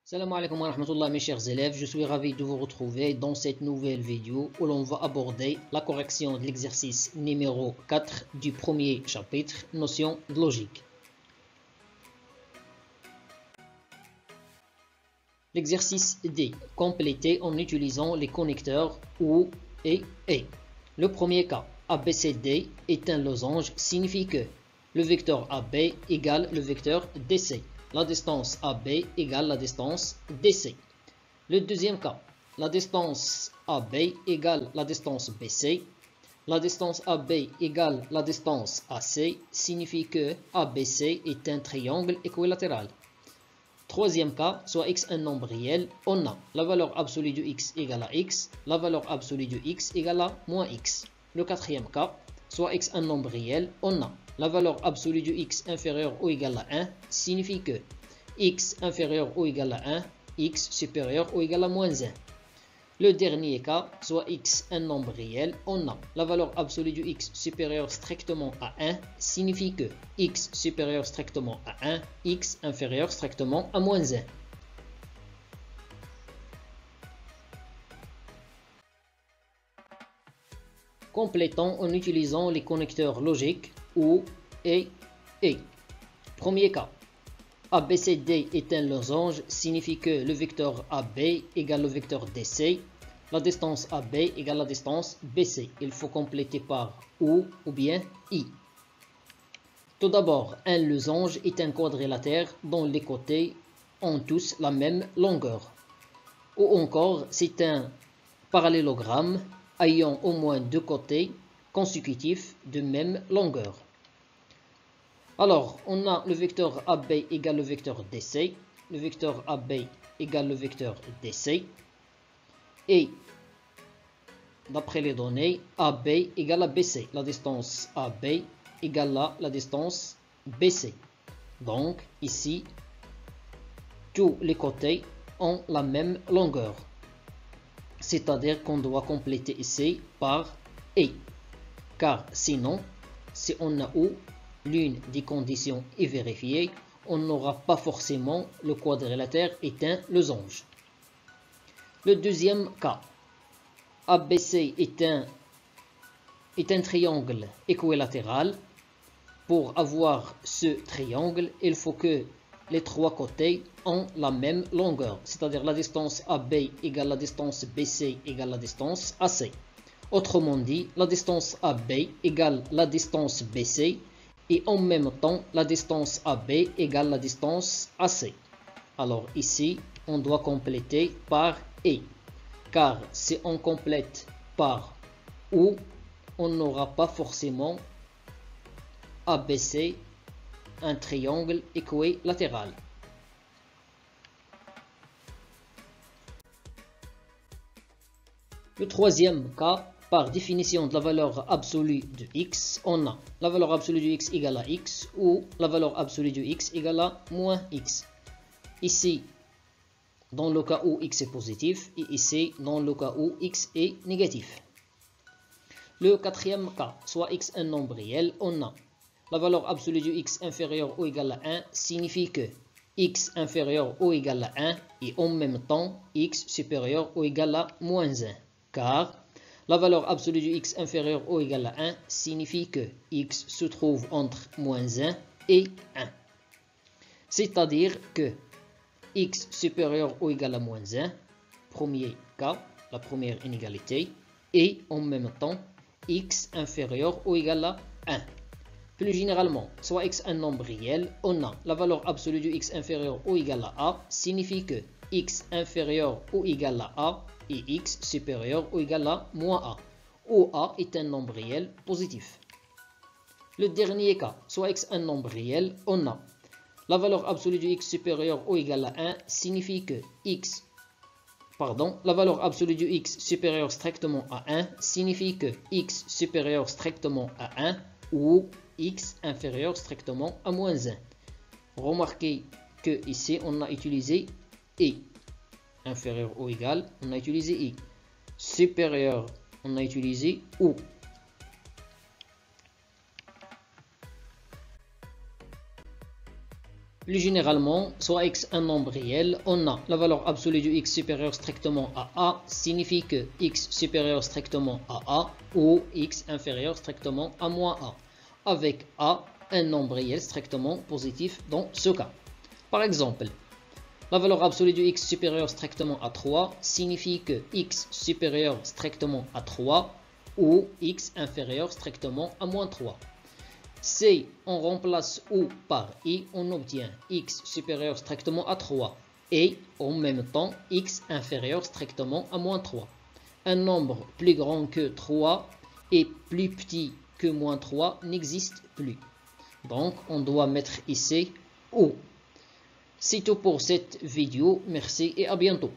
Salam alaikum wa rahmatullah mes chers élèves, je suis ravi de vous retrouver dans cette nouvelle vidéo où l'on va aborder la correction de l'exercice numéro 4 du premier chapitre, notion de logique. L'exercice D, complété en utilisant les connecteurs OU et E. Le premier cas, ABCD est un losange, signifie que le vecteur AB égale le vecteur DC. La distance AB égale la distance DC. Le deuxième cas, la distance AB égale la distance BC. La distance AB égale la distance AC signifie que ABC est un triangle équilatéral. Troisième cas, soit x un nombre réel, on a la valeur absolue de x égale à x, la valeur absolue de x égale à moins x. Le quatrième cas, soit x un nombre réel, on a la valeur absolue de x inférieure ou égale à 1, signifie que x inférieur ou égal à 1, x supérieur ou égal à moins 1. Le dernier cas, soit x un nombre réel, on a la valeur absolue de x supérieure strictement à 1, signifie que x supérieur strictement à 1, x inférieur strictement à moins 1. Complétons en utilisant les connecteurs logiques OU et E. Premier cas. ABCD est un losange, signifie que le vecteur AB égale le vecteur DC. La distance AB égale la distance BC. Il faut compléter par OU ou bien I. Tout d'abord, un losange est un quadrilatère dont les côtés ont tous la même longueur. Ou encore, c'est un parallélogramme ayant au moins deux côtés consécutifs de même longueur. Alors, on a le vecteur AB égale le vecteur DC, le vecteur AB égale le vecteur DC, et d'après les données, AB égale à BC, la distance AB égale à la distance BC. Donc, ici, tous les côtés ont la même longueur, c'est-à-dire qu'on doit compléter ici par E, car sinon, si on a OU, l'une des conditions est vérifiée, on n'aura pas forcément le quadrilatère est un losange. Le deuxième cas, ABC est un triangle équilatéral. Pour avoir ce triangle, il faut que les trois côtés ont la même longueur, c'est-à-dire la distance AB égale la distance BC égale la distance AC. Autrement dit, la distance AB égale la distance BC et en même temps la distance AB égale la distance AC. Alors ici, on doit compléter par E, car si on complète par OU, on n'aura pas forcément ABC, un triangle équilatéral. Le troisième cas, par définition de la valeur absolue de x, on a la valeur absolue de x égale à x ou la valeur absolue de x égale à moins x. Ici, dans le cas où x est positif, et ici, dans le cas où x est négatif. Le quatrième cas, soit x un nombre réel, on a la valeur absolue de x inférieure ou égale à 1 signifie que x inférieur ou égal à 1 et en même temps x supérieur ou égal à moins 1, car la valeur absolue de x inférieur ou égal à 1 signifie que x se trouve entre moins 1 et 1. C'est-à-dire que x supérieur ou égal à moins 1, premier cas, la première inégalité, et en même temps x inférieur ou égal à 1. Plus généralement, soit x un nombre réel, on a la valeur absolue de x inférieur ou égal à a, signifie que x inférieur ou égal à a et x supérieur ou égal à moins a, où a est un nombre réel positif. Le dernier cas, soit x un nombre réel, on a la valeur absolue de x supérieur ou égal à 1 signifie que la valeur absolue de x supérieur strictement à 1 signifie que x supérieur strictement à 1 ou x inférieur strictement à moins 1. Remarquez que ici on a utilisé I. Inférieur ou égal, on a utilisé I. Supérieur, on a utilisé OU. Plus généralement, soit x un nombre réel, on a la valeur absolue du x supérieur strictement à a signifie que x supérieur strictement à a ou x inférieur strictement à moins a, avec a un nombre réel strictement positif dans ce cas. Par exemple, la valeur absolue du x supérieur strictement à 3 signifie que x supérieur strictement à 3 ou x inférieur strictement à moins 3. Si on remplace ou par i, on obtient x supérieur strictement à 3 et en même temps x inférieur strictement à moins 3. Un nombre plus grand que 3 et plus petit que moins 3 n'existe plus. Donc on doit mettre ici ou. C'est tout pour cette vidéo. Merci et à bientôt.